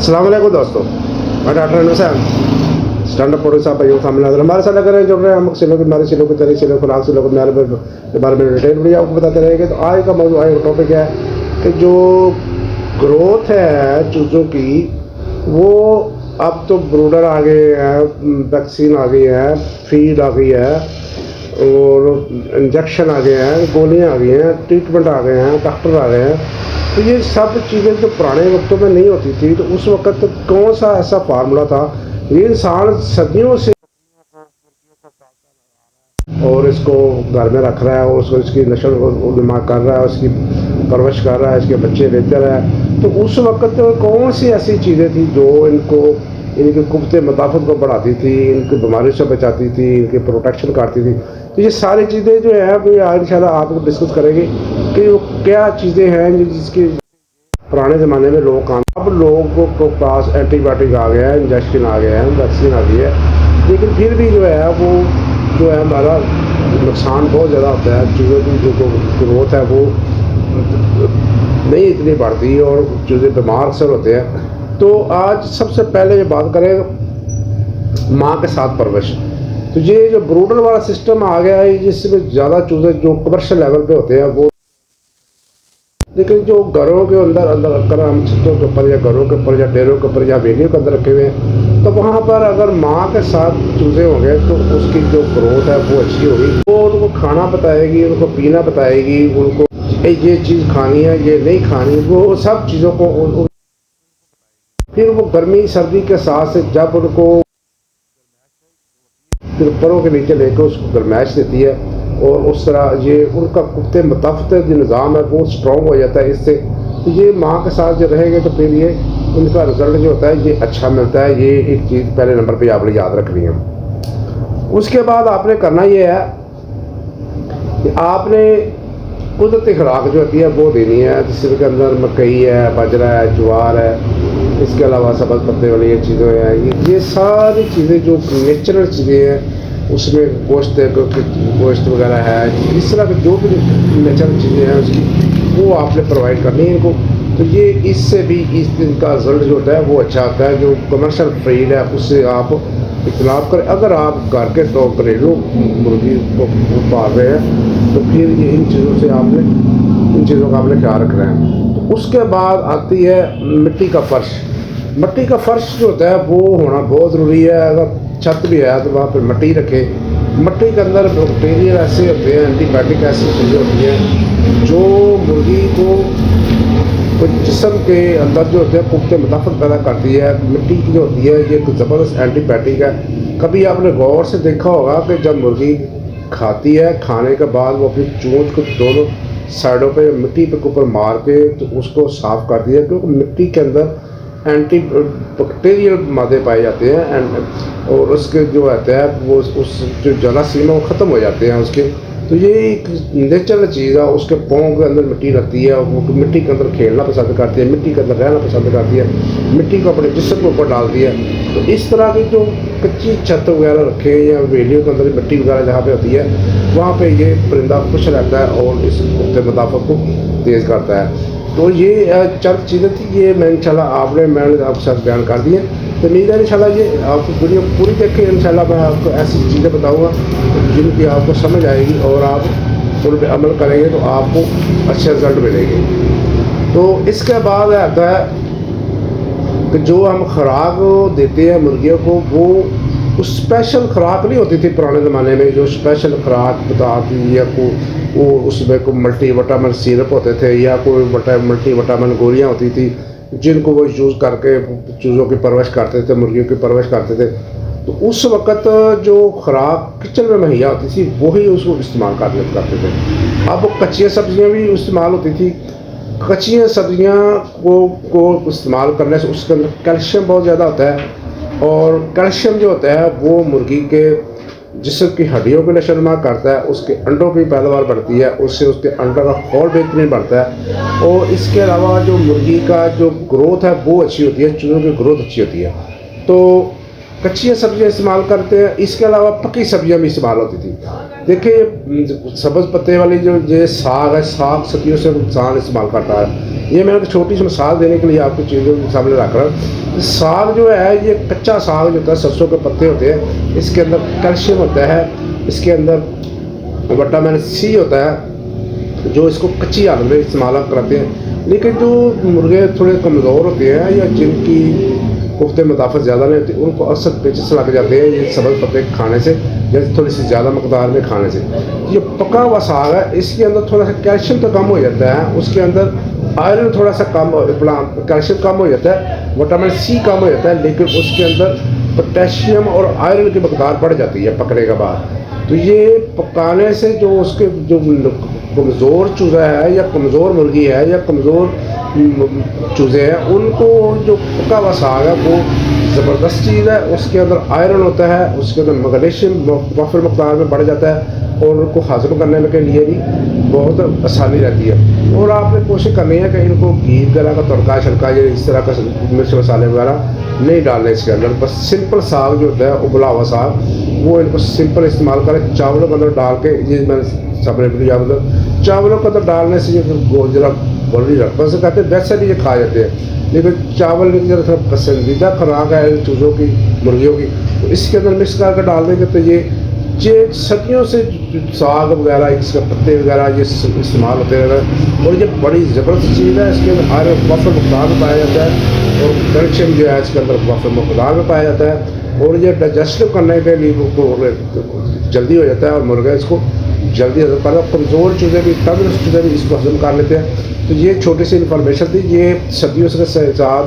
अस्सलाम वालेकुम दोस्तों, मैं doctor Hussain stand up producer भाइयों सामने नजर हमारे साथ अगर जुड़ रहे हैं हम सिलों के हमारे सिलों के तरीके सिलों खुराक सिलों के मैार के बारे में डिटेल वीडियो आपको बताते रहेंगे। तो आज का मौजूद आज टॉपिक है कि जो ग्रोथ है चूज़ों की वो अब तो ब्रूडर आ गए हैं, वैक्सीन आ गई है, फीड आ गई है और इंजेक्शन आ गए हैं, गोलियाँ आ गई हैं, ट्रीटमेंट आ गए हैं, डॉक्टर आ गए हैं। तो ये सब चीज़ें जो पुराने वक्तों में नहीं होती थी, तो उस वक्त कौन सा ऐसा फार्मूला था ये इंसान सदियों से और इसको घर में रख रहा है और उसको इसकी नस्ल नुमा कर रहा है, उसकी परवरिश कर रहा है, इसके बच्चे लेते रहा है। तो उस वक्त कौन सी ऐसी चीज़ें थी जो इनको इनकी कुव्वत मदाफ़त को बढ़ाती थी, इनकी बीमारी से बचाती थी, इनकी प्रोटेक्शन करती थी। तो ये सारी चीज़ें जो है अभी आज इंशाल्लाह आप डिस्कस करेंगे कि वो क्या चीज़ें हैं जिसकी पुराने ज़माने में लोग काम। अब लोगों को पास एंटीबायोटिक आ गया है, इंजेक्शन आ गया है, वैक्सीन आ गई है, लेकिन फिर भी जो है वो जो है हमारा नुकसान बहुत ज़्यादा होता है। चीज़ों की जो ग्रोथ है वो नहीं इतनी बढ़ती और चीज़ें बीमार अक्सर होते हैं। तो आज सबसे पहले ये बात करें माँ के साथ परवरिश। तो ये जो ब्रूडर वाला सिस्टम आ गया है जिसमें ज़्यादा चूज़े जो कमर्शियल लेवल पे होते हैं वो, लेकिन जो घरों के अंदर अगर हम छतों के ऊपर या घरों के ऊपर या डेरों के ऊपर या वेलियों के अंदर रखे हुए हैं, तो वहाँ पर अगर माँ के साथ चूज़े होंगे तो उसकी जो ग्रोथ है वो अच्छी होगी। वो उनको खाना बताएगी, उनको पीना बताएगी, उनको ये चीज़ खानी है, ये नहीं खानी, वो सब चीज़ों को फिर वो गर्मी सर्दी के साथ से जब उनको फिर परों के नीचे लेकर उसको गर्माइश देती है और उस तरह ये उनका कुव्वत मदाफ़त जो निज़ाम है वो स्ट्रॉन्ग हो जाता है इससे। तो ये माँ के साथ जो रहेंगे तो फिर ये उनका रिज़ल्ट जो होता है ये अच्छा मिलता है। ये एक चीज़ पहले नंबर पे आपने याद रखनी है। उसके बाद आपने करना ये है कि आपने कुदरती खुराक जो होती है वो देनी है, जिसके अंदर मकई है, बाजरा है, ज्वार है, इसके अलावा सब्ज़ पत्ते वाली ये चीज़ें हैं। ये सारी चीज़ें जो नेचुरल चीज़ें हैं उसमें गोश्त वगैरह है, इस तरह की जो भी नेचुरल चीज़ें हैं उसकी वो आपने प्रोवाइड करनी है इनको। तो ये इससे भी इस दिन का रिजल्ट जो होता है वो अच्छा आता है। जो कमर्शियल फीड है उससे आप इख्तलाफ करें। अगर आप घर के तो घरेलू मुर्गी को पाल रहे हैं तो फिर ये इन चीज़ों का आपने ख्याल रखना है। तो उसके बाद आती है मिट्टी का फ़र्श। मिट्टी का फ़र्श जो होता है वो होना बहुत ज़रूरी है। अगर छत भी है तो वहाँ पर मिट्टी रखें। मिट्टी के अंदर बैक्टीरिया ऐसे होते हैं, एंटीबायोटिक ऐसी चीज़ें होती हैं जो मुर्गी को जिस्म के अंदर जो होते हैं कुव्वत मदाफ़त पैदा करती है। मिट्टी की जो होती है ये एक ज़बरदस्त एंटीबायोटिक है। कभी आपने गौर से देखा होगा कि जब मुर्गी खाती है, खाने के बाद वो अपनी चोंच को दोनों साइडों पे मिट्टी पे ऊपर मार के तो उसको साफ़ कर दिया, क्योंकि मिट्टी के अंदर एंटी बैक्टीरियल मादे पाए जाते हैं और उसके जो रहते हैं वो उस जो जरासीम है वो ख़त्म हो जाते हैं उसके। तो ये एक नेचुरल चीज़ है। उसके पाँव के अंदर मिट्टी रहती है, वो मिट्टी के अंदर खेलना पसंद करती है, मिट्टी के अंदर रहना पसंद करती है, मिट्टी को अपने जिस्म के ऊपर डालती है। तो इस तरह की जो कच्ची छत वगैरह रखे या वेलियों के अंदर मिट्टी वगैरह जहाँ पे होती है वहाँ पे ये परिंदा खुश रहता है और इस कुव्वत मदाफ़त को तेज़ करता है। तो ये चंद चीज़ें थी, ये मैं इंशाल्लाह मैंने आपके साथ बयान कर दी है। तो उम्मीद है इंशाल्लाह ये आपको वीडियो पूरी देखें। इंशाल्लाह मैं आपको ऐसी चीज़ें बताऊंगा जिनकी आपको समझ आएगी और आप उन पर अमल करेंगे तो आपको अच्छे रिजल्ट मिलेंगे। तो इसके बाद आता है कि जो हम खुराक देते हैं मुर्गियों को वो स्पेशल खुराक नहीं होती थी पुराने ज़माने में। जो स्पेशल खुराक बताती या वो उसमें कोई मल्टीविटामिन सिरप होते थे या कोई मल्टीविटामिन गोलियाँ होती थी जिनको वो यूज़ करके चूज़ों की परवरिश करते थे, मुर्गियों की परवरिश करते थे। तो उस वक़्त जो खुराक किचन में मुहैया होती थी वही उसको इस्तेमाल करते थे। अब कच्ची सब्ज़ियाँ भी इस्तेमाल होती थी। कच्ची सब्ज़ियाँ को इस्तेमाल करने से उसके अंदर कैल्शियम बहुत ज़्यादा होता है और कैल्शियम जो होता है वो मुर्गी के जिस्म की हड्डियों को नशोनुमा करता है, उसके अंडों की पैदावार बढ़ती है, उससे उसके अंडों का खोल बेहतरीन बढ़ता है और इसके अलावा जो मुर्गी का जो ग्रोथ है वो अच्छी होती है, चूज़ों की ग्रोथ अच्छी होती है। तो कच्ची सब्ज़ियाँ इस्तेमाल करते हैं। इसके अलावा पकी सब्ज़ियाँ भी इस्तेमाल होती थी। देखिए सब्ज़ पत्ते वाली जो ये साग है, साग सदियों से इंसान इस्तेमाल करता है। ये मैंने तो छोटी सी मिसाल देने के लिए आपको चीज़ों के सामने रख रहा हूँ। साग जो है, ये कच्चा साग जो होता है, सरसों के पत्ते होते हैं, इसके अंदर कैल्शियम होता है, इसके अंदर विटामिन सी होता है, जो इसको कच्ची हालत में इस्तेमाल कराते हैं। लेकिन जो मुर्गे थोड़े कमज़ोर होते हैं या जिनकी कुफ्ते मुदाफ़त ज़्यादा नहीं होती, उनको अक्सर पेचिस लग जाते हैं ये सब्ज़ पत्ते खाने से, जैसे थोड़ी सी ज़्यादा मकदार में खाने से। ये पका हुआ साग है, इसके अंदर थोड़ा सा कैल्शियम तो कम हो जाता है, उसके अंदर आयरन थोड़ा सा कम, कैल्शियम कम हो जाता है, विटामिन सी कम हो जाता है, लेकिन उसके अंदर पोटेशियम और आयरन की मकदार बढ़ जाती है पकने के बाद। तो ये पकाने से जो उसके जो कमज़ोर चूज़ा है या कमज़ोर मुर्गी है या कमज़ोर चूज़े हैं, उनको जो पका हुआ साग है वो ज़बरदस्त चीज़ है। उसके अंदर आयरन होता है, उसके अंदर मैग्नीशियम वाफिर मकदार में बढ़ जाता है और उनको हज़म करने के लिए भी बहुत आसानी रहती है। और आपने कोशिश करनी है कि इनको घी वगैरह का तड़का शड़का या इस तरह का मिर्च मसाले वगैरह नहीं डालने इसके अंदर। बस सिंपल साग जो होता है, उबला हुआ साग, वो इनको सिंपल इस्तेमाल करें। चावलों के अंदर डाल के, ये मैंने सबने वीडियो मतलब चावलों के अंदर डालने से ये जरा बोल नहीं रखता से कहते हैं, वैसे भी ये खा जाते हैं, लेकिन चावल की जरा थोड़ा पसंदीदा खुराक है चूज़ों की, मुर्गियों की, तो इसके अंदर मिक्स करके डाल देंगे तो ये सदियों से साग वगैरह, इसके पत्ते वगैरह ये इस्तेमाल होते हैं और ये बड़ी ज़बरदस्त चीज़ है। इसके अंदर आयरन वाफिर मकदार में पाया जाता है और कैल्शियम जो है इसके अंदर वाफिर मकदार में पाया जाता है और ये डाइजेस्टिव करने के लिए जल्दी हो जाता है और मुर्गा इसको जल्दी हजम करता है। कमज़ोर चूज़े भी, तंदुरुस्त चूज़े भी इसको हजम कर लेते हैं। तो ये छोटी सी इन्फॉर्मेशन थी, ये सदियों से साथ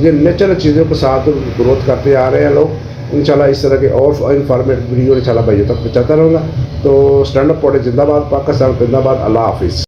ये नेचुरल चीज़ों के साथ ग्रोथ करते आ रहे हैं लोग। इंशाल्लाह इस तरह के और इन्फॉर्मेटिव वीडियो इंशाल्लाह भाइयों तक पहुँचाता रहूँगा। तो स्टैंड अप पॉडकास्ट जिंदाबाद, पाकिस्तान जिंदाबाद, अल्लाह हाफिज़।